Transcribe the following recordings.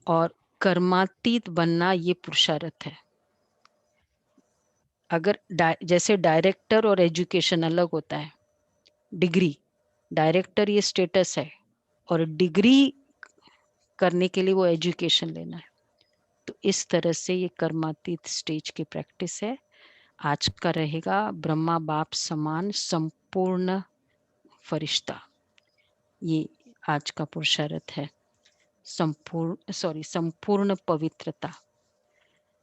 और कर्मातीत बनना ये पुरुषार्थ है। अगर जैसे डायरेक्टर और एजुकेशन अलग होता है, डिग्री, डायरेक्टर ये स्टेटस है और डिग्री करने के लिए वो एजुकेशन लेना है। तो इस तरह से ये कर्मातीत स्टेज की प्रैक्टिस है। आज का रहेगा ब्रह्मा बाप समान संपूर्ण फरिश्ता, ये आज का पुरुषार्थ है। संपूर्ण पवित्रता,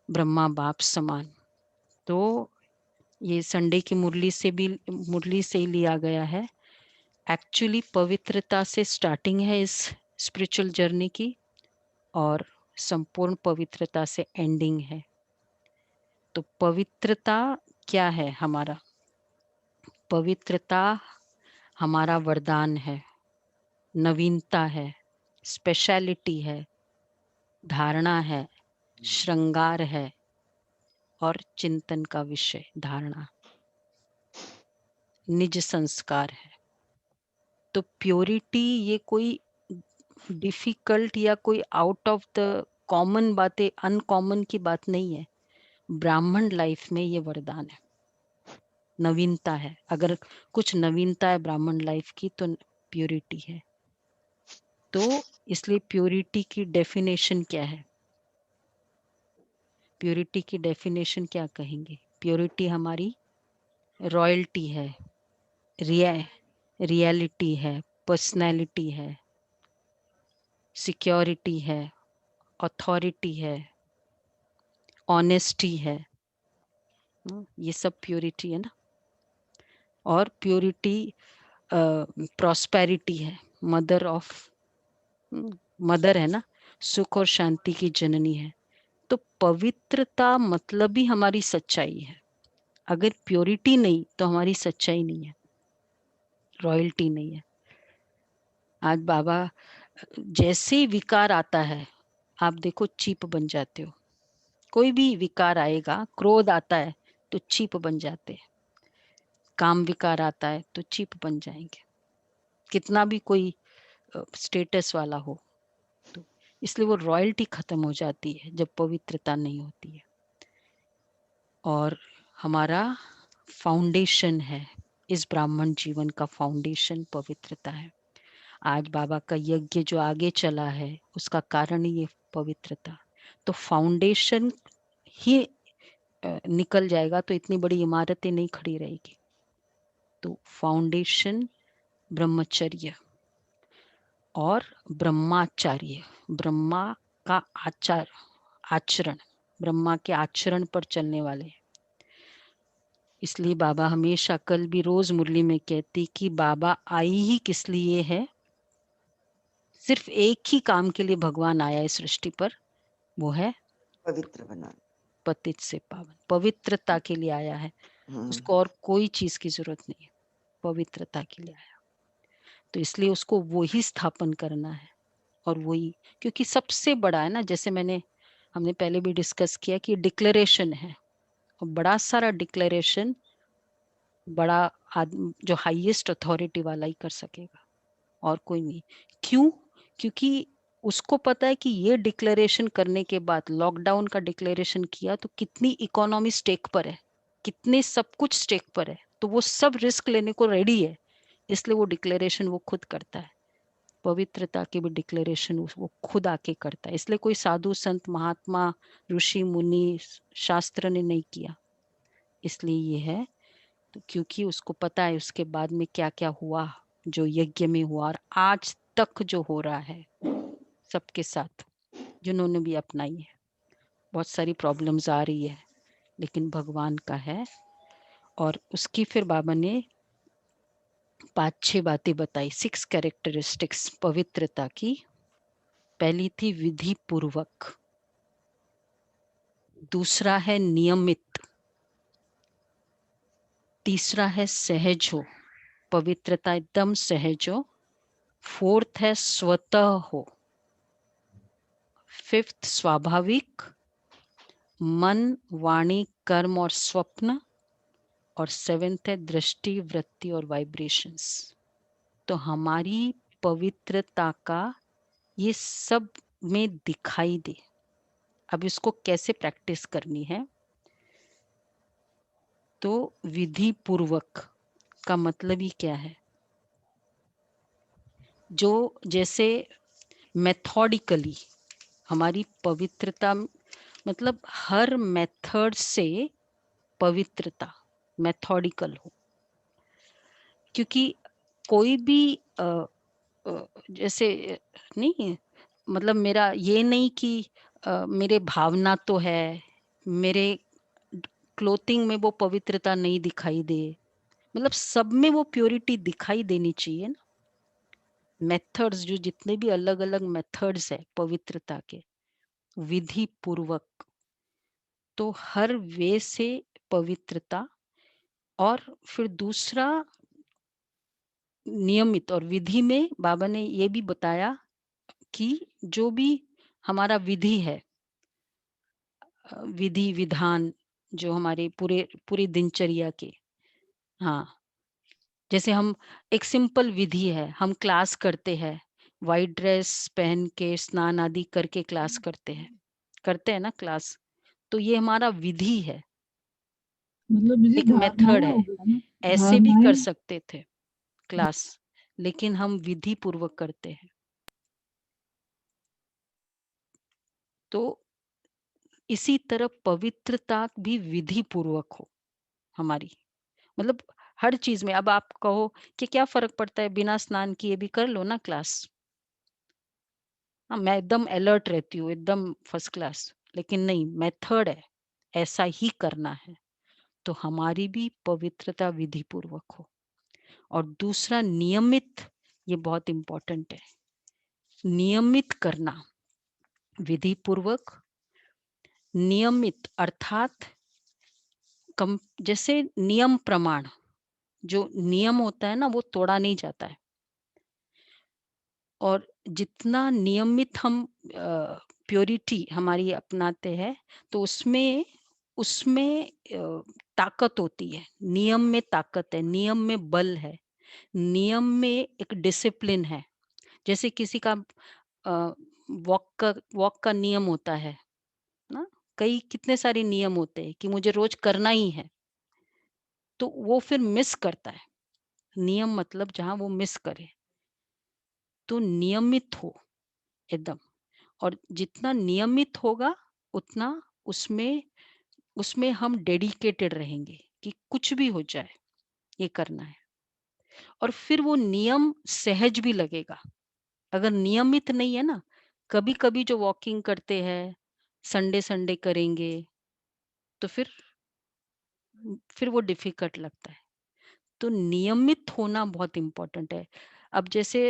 ब्रह्मा बाप समान। तो ये संडे की मुरली से ही लिया गया है। एक्चुअली पवित्रता से स्टार्टिंग है इस स्पिरिचुअल जर्नी की और संपूर्ण पवित्रता से एंडिंग है। तो पवित्रता क्या है हमारा? पवित्रता हमारा वरदान है, नवीनता है, स्पेशलिटी है, धारणा है, श्रृंगार है और चिंतन का विषय, धारणा, निज संस्कार है। तो प्योरिटी ये कोई डिफिकल्ट या कोई आउट ऑफ द कॉमन बातें, अनकॉमन की बात नहीं है। ब्राह्मण लाइफ में ये वरदान है, नवीनता है। अगर कुछ नवीनता है ब्राह्मण लाइफ की तो प्योरिटी है। तो इसलिए प्योरिटी की डेफिनेशन क्या है? प्योरिटी की डेफिनेशन क्या कहेंगे? प्योरिटी हमारी रॉयल्टी है, रियलिटी है, पर्सनैलिटी है, सिक्योरिटी है, अथॉरिटी है, ऑनेस्टी है। ये सब प्योरिटी है ना। और प्योरिटी प्रॉस्पेरिटी है, मदर है ना, सुख और शांति की जननी है। तो पवित्रता मतलब ही हमारी सच्चाई है। अगर प्योरिटी नहीं तो हमारी सच्चाई नहीं है, रॉयल्टी नहीं है। आज बाबा, जैसे ही विकार आता है आप देखो चीप बन जाते हो। कोई भी विकार आएगा, क्रोध आता है तो चीप बन जाते हैं, काम विकार आता है तो चीप बन जाएंगे, कितना भी कोई स्टेटस वाला हो। तो इसलिए वो रॉयल्टी खत्म हो जाती है जब पवित्रता नहीं होती है। और हमारा फाउंडेशन है, इस ब्राह्मण जीवन का फाउंडेशन पवित्रता है। आज बाबा का यज्ञ जो आगे चला है उसका कारण ये पवित्रता। तो फाउंडेशन ही निकल जाएगा तो इतनी बड़ी इमारतें नहीं खड़ी रहेगी। तो फाउंडेशन ब्रह्मचर्य और ब्रह्माचार्य, ब्रह्मा का आचरण, ब्रह्मा के आचरण पर चलने वाले। इसलिए बाबा हमेशा, कल भी रोज मुरली में कहती कि बाबा आई ही किस लिए है? सिर्फ एक ही काम के लिए भगवान आया है सृष्टि पर, वो है पवित्र बनाना। पतित से पावन, पवित्रता के लिए आया है। उसको और कोई चीज की जरूरत नहीं है, पवित्रता के लिए आया। तो इसलिए उसको वही स्थापन करना है और वही, क्योंकि सबसे बड़ा है ना, जैसे हमने पहले भी डिस्कस किया कि डिक्लेरेशन है और बड़ा सारा डिक्लेरेशन बड़ा आदमी जो हाईएस्ट अथॉरिटी वाला ही कर सकेगा और कोई नहीं। क्यों? क्योंकि उसको पता है कि ये डिक्लेरेशन करने के बाद, लॉकडाउन का डिक्लेरेशन किया तो कितनी इकोनॉमी स्टेक पर है, कितने सब कुछ स्टेक पर है, तो वो सब रिस्क लेने को रेडी है। इसलिए वो डिक्लेरेशन वो खुद करता है। पवित्रता की भी डिक्लेरेशन वो खुद आके करता है। इसलिए कोई साधु संत महात्मा ऋषि मुनि शास्त्र ने नहीं किया। इसलिए ये है तो क्योंकि उसको पता है उसके बाद में क्या क्या हुआ, जो यज्ञ में हुआ और आज तक जो हो रहा है सबके साथ जिन्होंने भी अपनाई है। बहुत सारी प्रॉब्लम्स आ रही है लेकिन भगवान का है। और उसकी फिर बाबा ने 5-6 बातें बताई, 6 कैरेक्टरिस्टिक्स पवित्रता की। पहली थी विधि पूर्वक, दूसरा है नियमित, तीसरा है सहज हो, पवित्रता एकदम सहज हो। फोर्थ है स्वतः हो, फिफ्थ स्वाभाविक, मन वाणी कर्म और स्वप्न, और सेवेंथ है दृष्टि वृत्ति और वाइब्रेशंस। तो हमारी पवित्रता का ये सब में दिखाई दे। अब इसको कैसे प्रैक्टिस करनी है? तो विधि पूर्वक का मतलब ही क्या है? जो जैसे मेथोडिकली हमारी पवित्रता, मतलब हर मेथड से पवित्रता मेथोडिकल हो। क्योंकि कोई भी जैसे नहीं, मतलब मेरा ये नहीं कि मेरे भावना तो है, मेरे क्लोथिंग में वो पवित्रता नहीं दिखाई दे, मतलब सब में वो प्योरिटी दिखाई देनी चाहिए ना। मेथड्स जो जितने भी अलग अलग मेथड्स है पवित्रता के, विधि पूर्वक, तो हर वे से पवित्रता। और फिर दूसरा नियमित, और विधि में बाबा ने ये भी बताया कि जो भी हमारा विधि है, विधि विधान जो हमारे पूरे पूरी दिनचर्या के, हाँ, जैसे हम एक सिंपल विधि है, हम क्लास करते हैं, वाइट ड्रेस पहन के स्नान आदि करके क्लास करते हैं ना क्लास, तो ये हमारा विधि है, मतलब ये एक मेथड भावनाएं है। हो गया ना, ऐसे भी कर भावनाएं। सकते थे क्लास, लेकिन हम विधि पूर्वक करते हैं। तो इसी तरह पवित्रता भी विधि पूर्वक हो हमारी, मतलब हर चीज में। अब आप कहो कि क्या फर्क पड़ता है, बिना स्नान किए भी कर लो ना क्लास। हाँ, मैं एकदम अलर्ट रहती हूँ, एकदम फर्स्ट क्लास, लेकिन नहीं, मेथड है, ऐसा ही करना है। तो हमारी भी पवित्रता विधि पूर्वक हो। और दूसरा नियमित, ये बहुत इंपॉर्टेंट है, नियमित करना, विधि पूर्वक नियमित, अर्थात कम, जैसे नियम प्रमाण, जो नियम होता है ना वो तोड़ा नहीं जाता है। और जितना नियमित हम प्योरिटी हमारी अपनाते हैं, तो उसमें उसमें ताकत होती है, नियम में ताकत है, नियम में बल है, नियम में एक डिसिप्लिन है। जैसे किसी का वॉक का नियम होता है ना, कई कितने सारे नियम होते हैं कि मुझे रोज करना ही है, तो वो फिर मिस करता है। नियम मतलब जहां वो मिस करे, तो नियमित हो एकदम। और जितना नियमित होगा उतना उसमें उसमें हम डेडिकेटेड रहेंगे कि कुछ भी हो जाए ये करना है। और फिर वो नियम सहज भी लगेगा। अगर नियमित नहीं है ना, कभी कभी जो वॉकिंग करते हैं, संडे संडे करेंगे, तो फिर वो डिफिकल्ट लगता है। तो नियमित होना बहुत इंपॉर्टेंट है। अब जैसे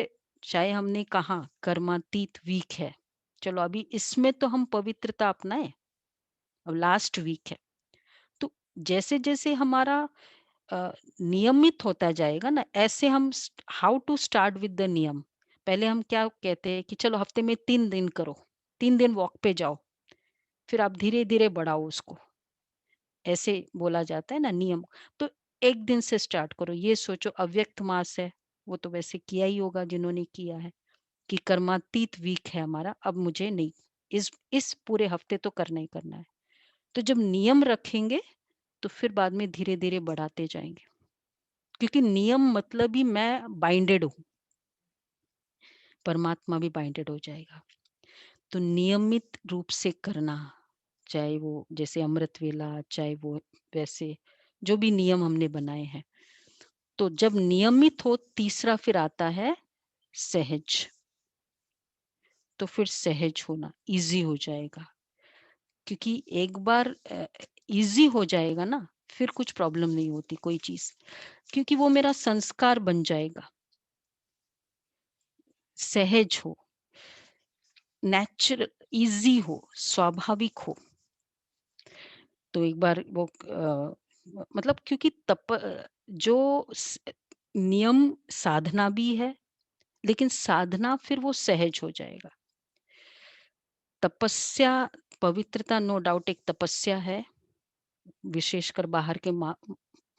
चाहे हमने कहा कर्मातीत वीक है, चलो अभी इसमें तो हम पवित्रता अपनाए, अब लास्ट वीक है, तो जैसे जैसे हमारा नियमित होता जाएगा ना, ऐसे हम how to start with the नियम। पहले हम क्या कहते हैं कि चलो हफ्ते में 3 दिन करो, 3 दिन वॉक पे जाओ, फिर आप धीरे धीरे बढ़ाओ उसको, ऐसे बोला जाता है ना नियम। तो एक दिन से स्टार्ट करो, ये सोचो अव्यक्त मास है, वो तो वैसे किया ही होगा जिन्होंने किया है, कि कर्मातीत वीक है हमारा, अब मुझे नहीं, इस पूरे हफ्ते तो करना ही करना है। तो जब नियम रखेंगे तो फिर बाद में धीरे धीरे बढ़ाते जाएंगे, क्योंकि नियम मतलब ही मैं बाइंडेड हूँ, परमात्मा भी बाइंडेड हो जाएगा। तो नियमित रूप से करना, चाहे वो जैसे अमृत वेला, चाहे वो वैसे जो भी नियम हमने बनाए हैं। तो जब नियमित हो, तीसरा फिर आता है सहज। तो फिर सहज होना इजी हो जाएगा, क्योंकि एक बार इजी हो जाएगा ना, फिर कुछ प्रॉब्लम नहीं होती कोई चीज, क्योंकि वो मेरा संस्कार बन जाएगा। सहज हो, नेचुरल, इजी हो, स्वाभाविक हो। तो एक बार वो मतलब क्योंकि जो नियम साधना भी है, लेकिन साधना फिर वो सहज हो जाएगा। तपस्या, पवित्रता नो डाउट एक तपस्या है, विशेषकर बाहर के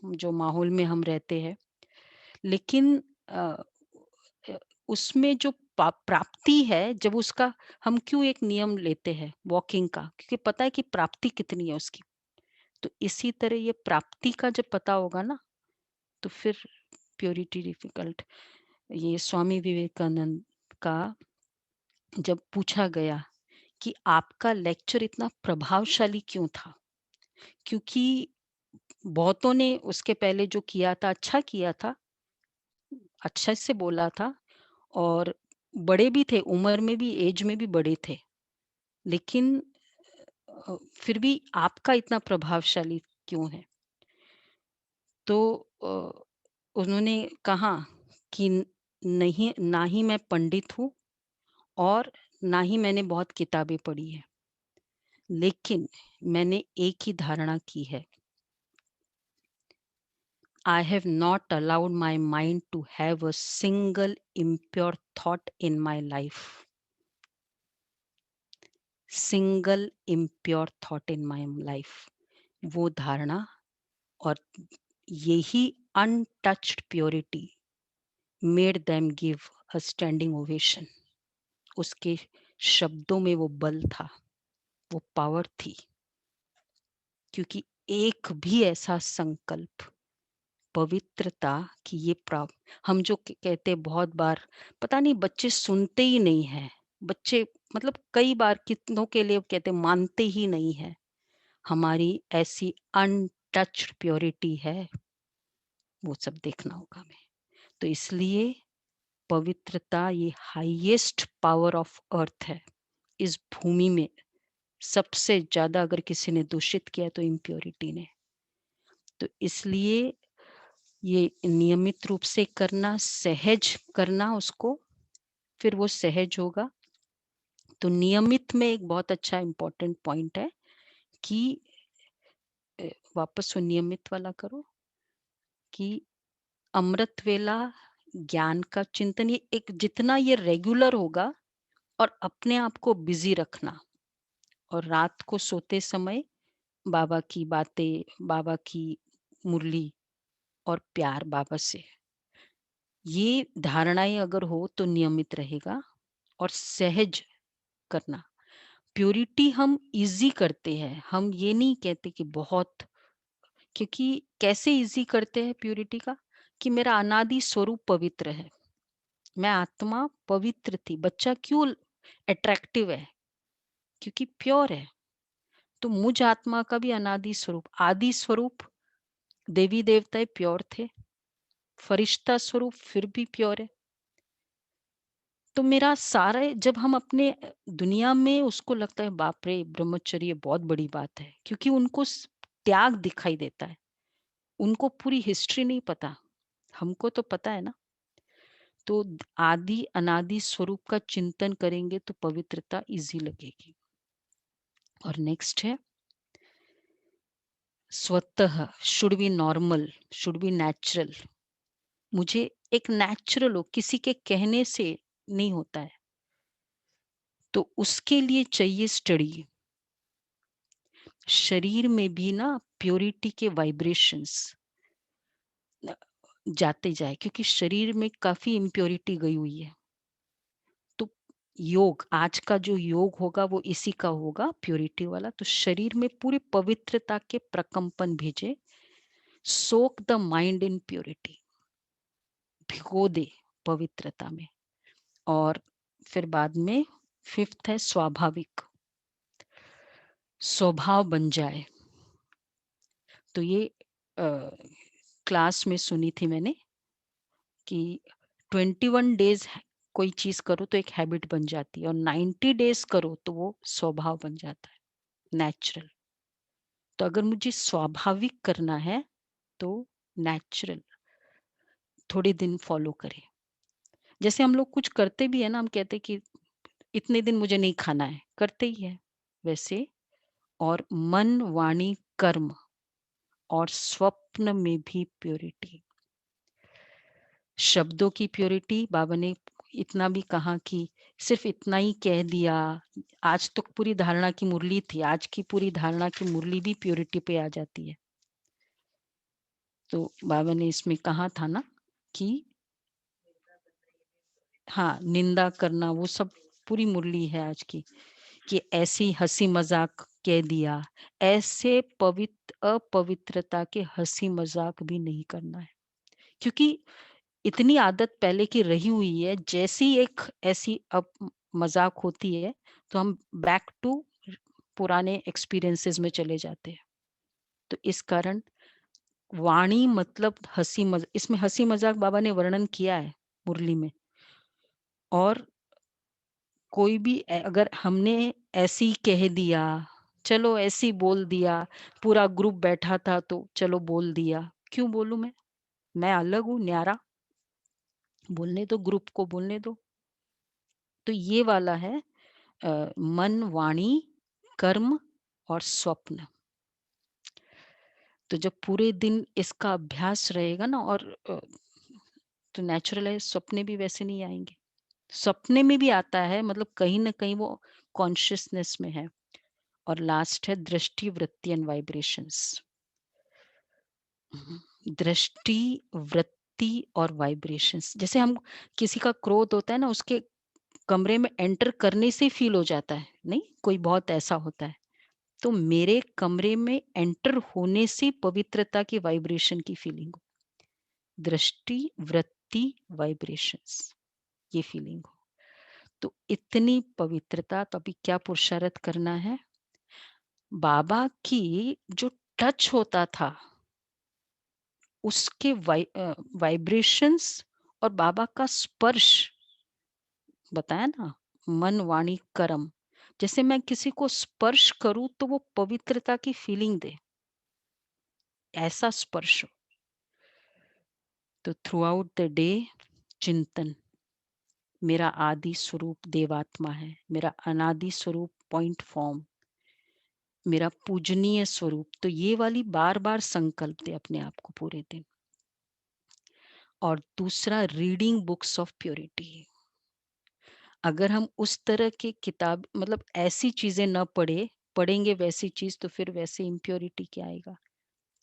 जो माहौल में हम रहते हैं। लेकिन अ, उसमें जो प्राप्ति है, जब उसका हम क्यों एक नियम लेते हैं वॉकिंग का, क्योंकि पता है कि प्राप्ति कितनी है उसकी। तो इसी तरह ये प्राप्ति का जब पता होगा ना, तो फिर प्योरिटी डिफिकल्ट। ये स्वामी विवेकानंद का जब पूछा गया कि आपका लेक्चर इतना प्रभावशाली क्यों था, क्योंकि बहुतों ने उसके पहले जो किया था अच्छा किया था, अच्छा से बोला था, और बड़े भी थे, उम्र में भी, एज में भी बड़े थे। लेकिन फिर भी आपका इतना प्रभावशाली क्यों है? तो उन्होंने कहा कि नहीं, ना ही मैं पंडित हूँ और ना ही मैंने बहुत किताबें पढ़ी है, लेकिन मैंने एक ही धारणा की है। I have not allowed my mind to have a single impure thought in my life. Single impure thought in my life. वो धारणा और यही untouched purity made them give a standing ovation. उसके शब्दों में वो बल था, वो पावर थी, क्योंकि एक भी ऐसा संकल्प, पवित्रता की ये हम जो कहते हैं बहुत बार, पता नहीं बच्चे सुनते ही नहीं है। बच्चे मतलब कई बार कितनों के लिए कहते मानते ही नहीं है। हमारी ऐसी अनटच्ड प्योरिटी है, वो सब देखना होगा हमें। तो इसलिए पवित्रता ये हाईएस्ट पावर ऑफ अर्थ है। इस भूमि में सबसे ज्यादा अगर किसी ने दूषित किया तो इम्प्योरिटी ने। तो इसलिए ये नियमित रूप से करना, सहज करना उसको, फिर वो सहज होगा। तो नियमित में एक बहुत अच्छा इम्पोर्टेंट पॉइंट है कि वापस वो नियमित वाला करो कि अमृत वेला ज्ञान का चिंतन, ये एक जितना ये रेगुलर होगा, और अपने आप को बिजी रखना, और रात को सोते समय बाबा की बातें, बाबा की मुरली और प्यार बाबा से, ये धारणाएं अगर हो तो नियमित रहेगा। और सहज करना, प्योरिटी हम इजी करते हैं, हम ये नहीं कहते कि बहुत, क्योंकि कैसे इजी करते हैं प्योरिटी का, कि मेरा अनादि स्वरूप पवित्र है, मैं आत्मा पवित्र थी। बच्चा क्यों अट्रैक्टिव है? क्योंकि प्योर है। तो मुझ आत्मा का भी अनादि स्वरूप, आदि स्वरूप, देवी देवता प्योर थे, फरिश्ता स्वरूप फिर भी प्योर है। तो मेरा सारा, जब हम अपने दुनिया में, उसको लगता है बाप रे ब्रह्मचर्य बहुत बड़ी बात है, क्योंकि उनको त्याग दिखाई देता है, उनको पूरी हिस्ट्री नहीं पता, हमको तो पता है ना। तो आदि अनादि स्वरूप का चिंतन करेंगे तो पवित्रता इजी लगेगी। और नेक्स्ट है स्वतः, should be normal, should be natural. मुझे एक नेचुरल हो, किसी के कहने से नहीं होता है, तो उसके लिए चाहिए स्टडी। शरीर में भी ना प्योरिटी के वाइब्रेशंस जाते जाए, क्योंकि शरीर में काफी इम्प्योरिटी गई हुई है। तो योग, आज का जो योग होगा वो इसी का होगा, प्योरिटी वाला। तो शरीर में पूरी पवित्रता के प्रकंपन भेजे, सोक द माइंड इन प्योरिटी, भिगो दे पवित्रता में। और फिर बाद में फिफ्थ है स्वाभाविक, स्वभाव बन जाए। तो ये क्लास में सुनी थी मैंने कि 21 डेज कोई चीज करो तो एक हैबिट बन जाती है, और 90 डेज करो तो वो स्वभाव बन जाता है, नेचुरल। तो अगर मुझे स्वाभाविक करना है तो नेचुरल थोड़े दिन फॉलो करें। जैसे हम लोग कुछ करते भी है ना, हम कहते कि इतने दिन मुझे नहीं खाना है, करते ही है वैसे। और मन, वाणी, कर्म और स्वप्न में भी प्योरिटी, शब्दों की प्योरिटी। बाबा ने इतना भी कहा कि सिर्फ इतना ही कह दिया, आज तो पूरी धारणा की मुरली थी, आज की पूरी धारणा की मुरली भी प्योरिटी पे आ जाती है। तो बाबा ने इसमें कहा था ना कि हाँ, निंदा करना वो सब पूरी मुरली है आज की, कि ऐसी हँसी मज़ाक कह दिया, ऐसे अपवित्रता के हँसी मज़ाक भी नहीं करना है। क्योंकि इतनी आदत पहले की रही हुई है, जैसी एक ऐसी अब मज़ाक होती है, तो हम बैक टू पुराने एक्सपीरियंसेस में चले जाते हैं। तो इस कारण वाणी मतलब इसमें हँसी मज़ाक बाबा ने वर्णन किया है मुरली में। और कोई भी अगर हमने ऐसे ही कह दिया, चलो ऐसे ही बोल दिया, पूरा ग्रुप बैठा था तो चलो बोल दिया, क्यों बोलूँ मैं? मैं अलग हूँ, न्यारा, बोलने दो, ग्रुप को बोलने दो। तो ये वाला है मन, वाणी, कर्म और स्वप्न। तो जब पूरे दिन इसका अभ्यास रहेगा ना, और तो नेचुरल है, सपने भी वैसे नहीं आएँगे। सपने में भी आता है, मतलब कहीं न कहीं वो कॉन्शियसनेस में है। और लास्ट है दृष्टि, वृत्ति एंड वाइब्रेशंस। दृष्टि, वृत्ति और वाइब्रेशंस, जैसे हम किसी का क्रोध होता है ना, उसके कमरे में एंटर करने से फील हो जाता है, नहीं? कोई बहुत ऐसा होता है। तो मेरे कमरे में एंटर होने से पवित्रता की वाइब्रेशन की फीलिंग हो। दृष्टि, वृत्ति, वाइब्रेशंस, ये फीलिंग हो। तो इतनी पवित्रता, तो अभी क्या पुरुषार्थ करना है? बाबा की जो टच होता था, उसके वाइब्रेशंस और बाबा का स्पर्श, बताया ना, मन, वाणी, कर्म। जैसे मैं किसी को स्पर्श करूं तो वो पवित्रता की फीलिंग दे, ऐसा स्पर्श हो। तो थ्रू आउट द डे चिंतन, मेरा आदि स्वरूप देवात्मा है, मेरा अनादि स्वरूप पॉइंट फॉर्म, मेरा पूजनीय स्वरूप। तो ये वाली बार बार संकल्प दे अपने आप को पूरे दिन। और दूसरा, रीडिंग बुक्स ऑफ प्योरिटी। अगर हम उस तरह की किताब, मतलब ऐसी चीजें न पढ़ेंगे वैसी चीज, तो फिर वैसे इम्प्योरिटी क्या आएगा?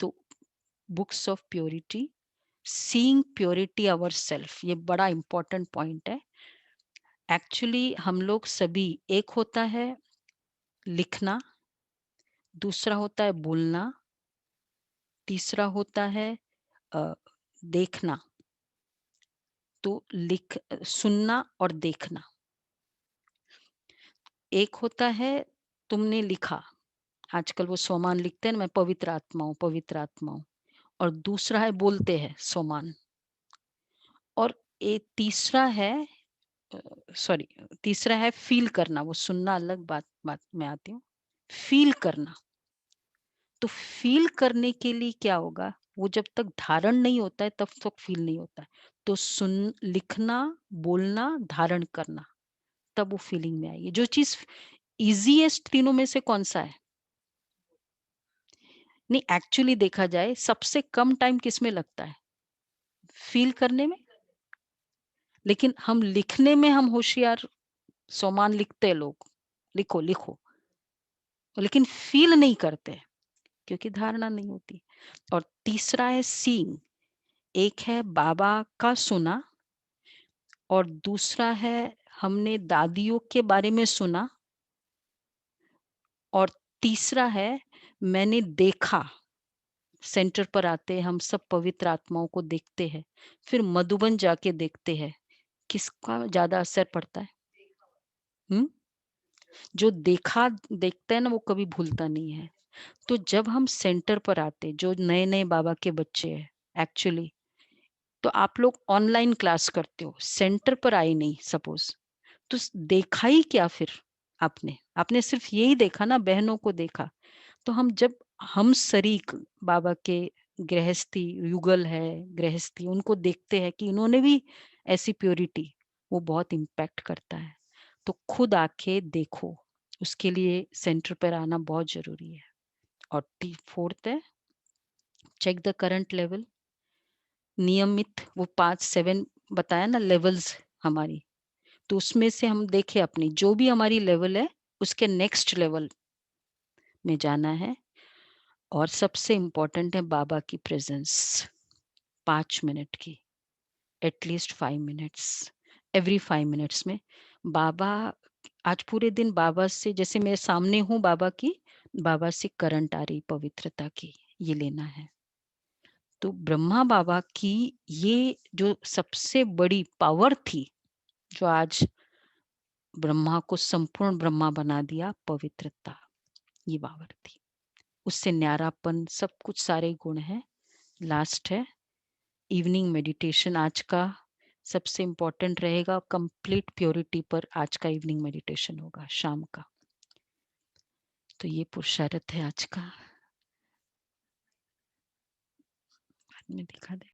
तो books of purity, seeing purity our self, ये बड़ा इंपॉर्टेंट पॉइंट है। एक्चुअली हम लोग सभी, एक होता है लिखना, दूसरा होता है बोलना, तीसरा होता है अ, देखना। तो सुनना और देखना। एक होता है तुमने लिखा, आजकल वो सोमान लिखते हैं ना, मैं पवित्र आत्मा हूँ, पवित्र आत्मा हूँ। और दूसरा है बोलते हैं सोमान। और एक तीसरा है, सॉरी, तीसरा है फील करना। वो सुनना अलग बात बात में आती हूँ, फील करना। तो फील करने के लिए क्या होगा? वो जब तक धारण नहीं होता है तब तक फील नहीं होता है। तो लिखना, बोलना, धारण करना, तब वो फीलिंग में आएगी। जो चीज इजीएस्ट तीनों में से कौन सा है? नहीं, एक्चुअली देखा जाए सबसे कम टाइम किस में लगता है? फील करने में। लेकिन हम लिखने में हम होशियार, सोमान लिखते हैं लोग, लिखो लिखो, लेकिन फील नहीं करते क्योंकि धारणा नहीं होती। और तीसरा है सीइंग। एक है बाबा का सुना, और दूसरा है हमने दादियों के बारे में सुना, और तीसरा है मैंने देखा। सेंटर पर आते हैं, हम सब पवित्र आत्माओं को देखते हैं, फिर मधुबन जाके देखते हैं, किसका ज्यादा असर पड़ता है? हम्म? जो देखता है ना, वो कभी भूलता नहीं है। तो जब हम सेंटर पर आते, जो नए नए बाबा के बच्चे हैं एक्चुअली, तो आप लोग ऑनलाइन क्लास करते हो, सेंटर पर आए नहीं सपोज, तो देखा ही क्या फिर? आपने आपने सिर्फ यही देखा ना, बहनों को देखा। तो हम शरीक बाबा के गृहस्थी, युगल है गृहस्थी, उनको देखते हैं कि इन्होंने भी ऐसी प्योरिटी, वो बहुत इम्पैक्ट करता है। तो खुद आके देखो, उसके लिए सेंटर पर आना बहुत जरूरी है। और फोर्थ है चेक द करंट लेवल। नियमित वो 5-7 बताया ना लेवल्स हमारी, तो उसमें से हम देखें अपनी जो भी हमारी लेवल है, उसके नेक्स्ट लेवल में जाना है। और सबसे इम्पोर्टेंट है बाबा की प्रेजेंस, 5 मिनट की, एटलीस्ट 5 मिनट्स। एवरी 5 मिनट्स में बाबा आज पूरे दिन बाबा से जैसे मैं सामने हूँ बाबा की, बाबा से करंट आ रही पवित्रता की, ये लेना है। तो ब्रह्मा बाबा की ये जो सबसे बड़ी पावर थी, जो आज ब्रह्मा को संपूर्ण ब्रह्मा बना दिया, पवित्रता, ये पावर थी। उससे न्यारापन सब कुछ सारे गुण हैं। लास्ट है इवनिंग मेडिटेशन आज का सबसे इम्पोर्टेंट रहेगा, कंप्लीट प्योरिटी पर आज का इवनिंग मेडिटेशन होगा शाम का। तो ये पुरुषार्थ है आज का। बाद में दिखा दे।